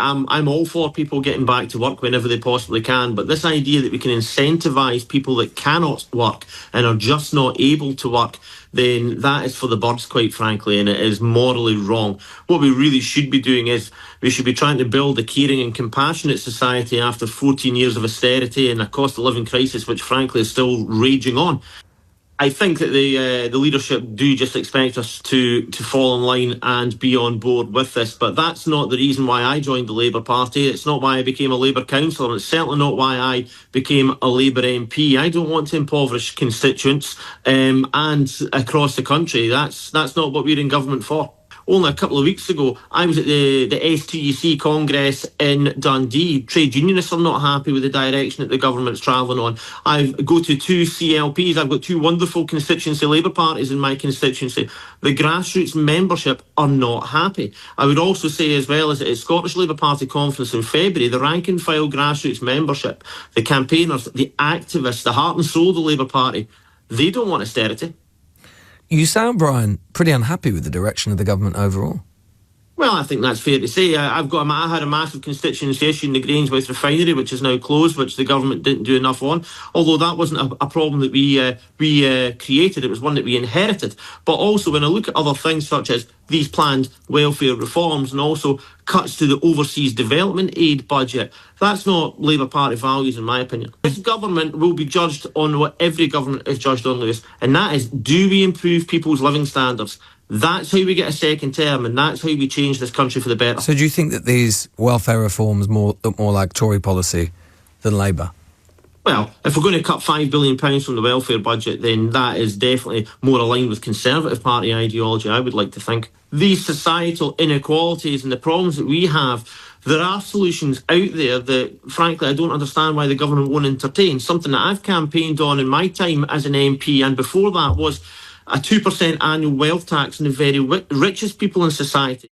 I'm all for people getting back to work whenever they possibly can, but this idea that we can incentivise people that cannot work and are just not able to work, then that is for the birds, quite frankly, and it is morally wrong. What we really should be doing is we should be trying to build a caring and compassionate society after 14 years of austerity and a cost of living crisis, which frankly is still raging on. I think that the leadership do just expect us to fall in line and be on board with this, but that's not the reason why I joined the Labour Party. It's not why I became a Labour councillor, and it's certainly not why I became a Labour MP. I don't want to impoverish constituents and across the country. That's not what we're in government for. Only a couple of weeks ago, I was at the STUC Congress in Dundee. Trade unionists are not happy with the direction that the government's travelling on. I go to two CLPs. I've got two wonderful constituency Labour parties in my constituency. The grassroots membership are not happy. I would also say, as well as at Scottish Labour Party conference in February, the rank and file grassroots membership, the campaigners, the activists, the heart and soul of the Labour Party, they don't want austerity. You sound, Brian, pretty unhappy with the direction of the government overall. Well, I think that's fair to say. I had a massive constituency issue in the Grangemouth refinery, which is now closed, which the government didn't do enough on. Although that wasn't a problem that we created, it was one that we inherited. But also, when I look at other things such as these planned welfare reforms and also cuts to the overseas development aid budget, that's not Labour Party values, in my opinion. This government will be judged on what every government is judged on, Lewis, and that is, do we improve people's living standards? That's how we get a second term, and that's how we change this country for the better. So do you think that these welfare reforms look more like Tory policy than Labour? Well, if we're going to cut £5 billion from the welfare budget, then that is definitely more aligned with Conservative Party ideology, I would like to think. These societal inequalities and the problems that we have, there are solutions out there that, frankly, I don't understand why the government won't entertain. Something that I've campaigned on in my time as an MP, and before that, was a 2% annual wealth tax on the very richest people in society.